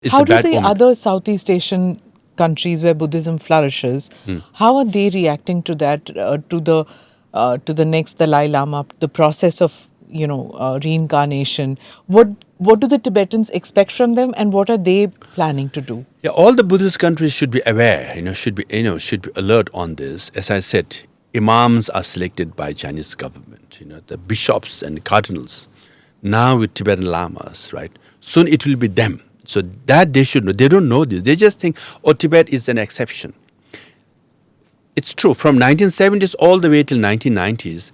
It's How a do bad the moment. other Southeast Asian countries where Buddhism flourishes, how are they reacting to that, to the next Dalai Lama, the process of reincarnation? What do the Tibetans expect from them, and what are they planning to do? Yeah, all the Buddhist countries should be aware, should be alert on this. As I said, imams are selected by Chinese government, the bishops and cardinals. Now with Tibetan lamas, right? Soon it will be them. So that they should know. They don't know this. They just think, oh, Tibet is an exception. It's true. From 1970s all the way till 1990s,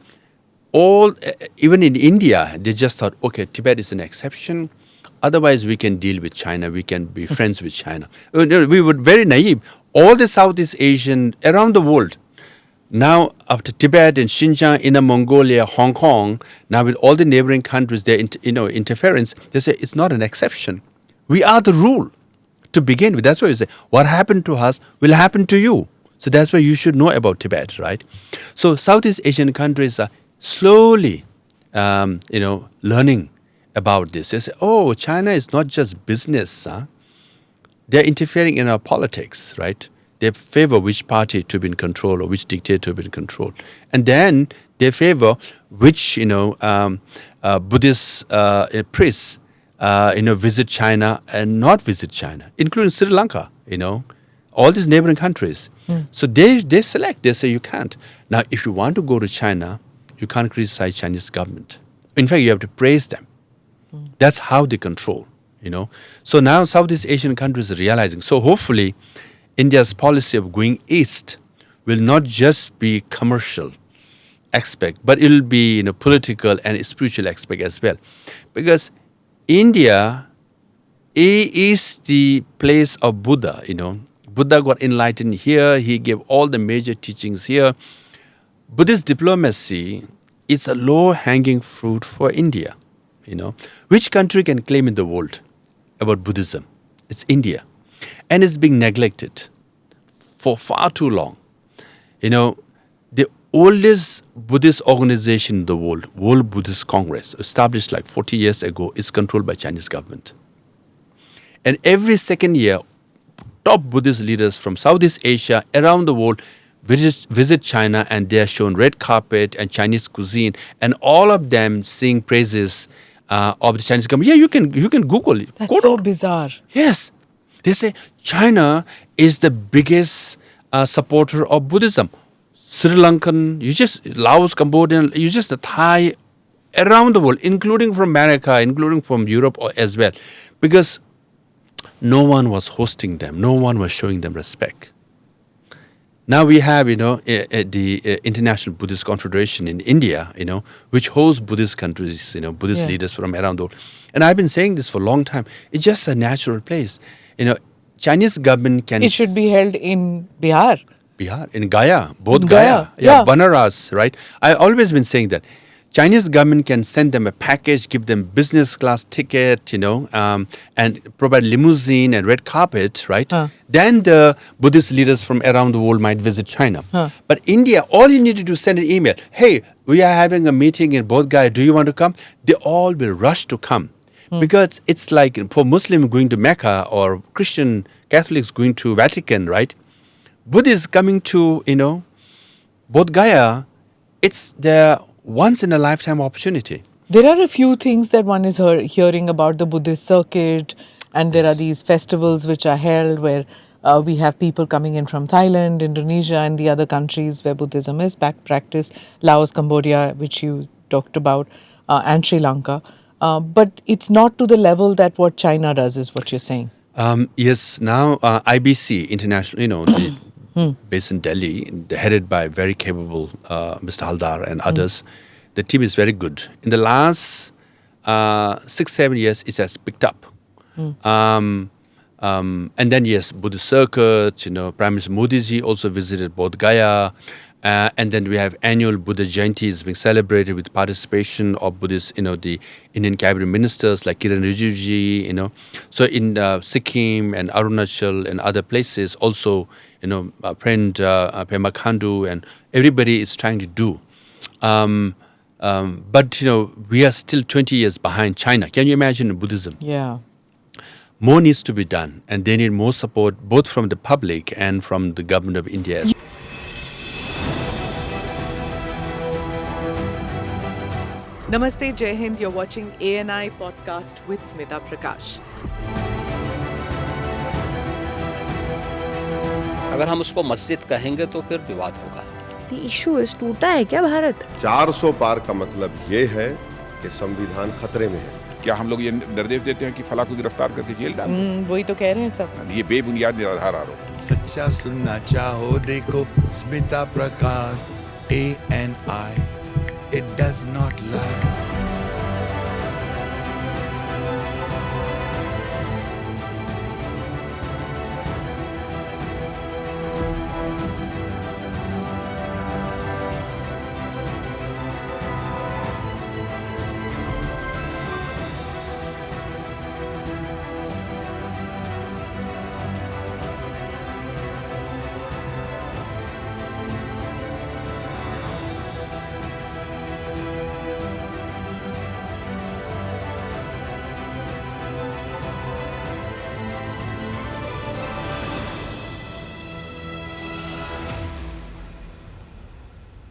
even in India, they just thought, okay, Tibet is an exception. Otherwise, we can deal with China. We can be friends with China. We were very naive. All the Southeast Asian around the world, now after Tibet and Xinjiang, Inner Mongolia, Hong Kong, now with all the neighboring countries, their interference, they say it's not an exception. We are the rule to begin with. That's why we say what happened to us will happen to you. So that's why you should know about Tibet, right? So Southeast Asian countries are slowly, learning about this. They say, oh, China is not just business. They're interfering in our politics, right? They favor which party to be in control or which dictator to be in control. And then they favor which, Buddhist priests, visit China and not visit China, including Sri Lanka, all these neighboring countries. So they select, they say you can't. Now, if you want to go to China, you can't criticize Chinese government. In fact, you have to praise them. That's how they control, So now Southeast Asian countries are realizing. So hopefully, India's policy of going east will not just be commercial aspect, but it will be political and spiritual aspect as well. Because India is the place of Buddha, Buddha got enlightened here. He gave all the major teachings here. Buddhist diplomacy is a low-hanging fruit for India. Which country can claim in the world about Buddhism? It's India. And it's being neglected for far too long. The oldest Buddhist organization in the world, World Buddhist Congress, established like 40 years ago, is controlled by Chinese government. And every second year, top Buddhist leaders from Southeast Asia, around the world, visit China, and they are shown red carpet and Chinese cuisine, and all of them sing praises of the Chinese government. Yeah, you can Google it. That's so bizarre. Yes. They say China is the biggest supporter of Buddhism. Sri Lankan, Laos, Cambodian, the Thai, around the world, including from America, including from Europe as well. Because no one was hosting them. No one was showing them respect. Now we have, the International Buddhist Confederation in India, which hosts Buddhist countries, Buddhist leaders from around the world. And I've been saying this for a long time. It's just a natural place. Chinese government can... It should be held in Bihar. In Gaya, Bodh Gaya. Yeah, Banaras, right? I've always been saying that. Chinese government can send them a package, give them business class ticket, and provide limousine and red carpet, right? Then the Buddhist leaders from around the world might visit China. But India, all you need to do is send an email. Hey, we are having a meeting in Bodh Gaya. Do you want to come? They all will rush to come. Because it's like for Muslim going to Mecca or Christian Catholics going to Vatican, right? Buddhists coming to, Bodh Gaya, it's their once in a lifetime opportunity. There are a few things that one is hearing about the Buddhist circuit, and there are these festivals which are held where we have people coming in from Thailand, Indonesia, and the other countries where Buddhism is practiced, Laos, Cambodia, which you talked about, and Sri Lanka. But it's not to the level that what China does, is what you're saying. Yes, now IBC, International, based in Delhi, headed by very capable Mr. Haldar and others. The team is very good. In the last 6-7 years, it has picked up. And then, yes, Buddhist circuit, Prime Minister Modi ji also visited Bodh Gaya. And then we have annual Buddha Jayanti is being celebrated with participation of Buddhists, the Indian cabinet ministers like Kiran Rijiju ji, So in Sikkim and Arunachal and other places also, our friend Pema Khandu and everybody is trying to do. But, we are still 20 years behind China. Can you imagine Buddhism? Yeah. more needs to be done, and they need more support both from the public and from the government of India as well. Namaste, Jai Hind. You're watching ANI podcast with Smita Prakash. अगर हम उसको मस्जिद कहेंगे तो फिर विवाद होगा। The issue is टूटा है क्या भारत? 400 पार का मतलब ये है कि संविधान खतरे में है। क्या हम लोग ये निर्देश देते हैं कि फला को गिरफ्तार करके जेल डाल दें? वही तो कह रहे हैं सब। ये बेबुनियाद निराधार आरोप। सच्चा सुनना चाहो देखो स्मिता प्रकाश ANI, it does not lie.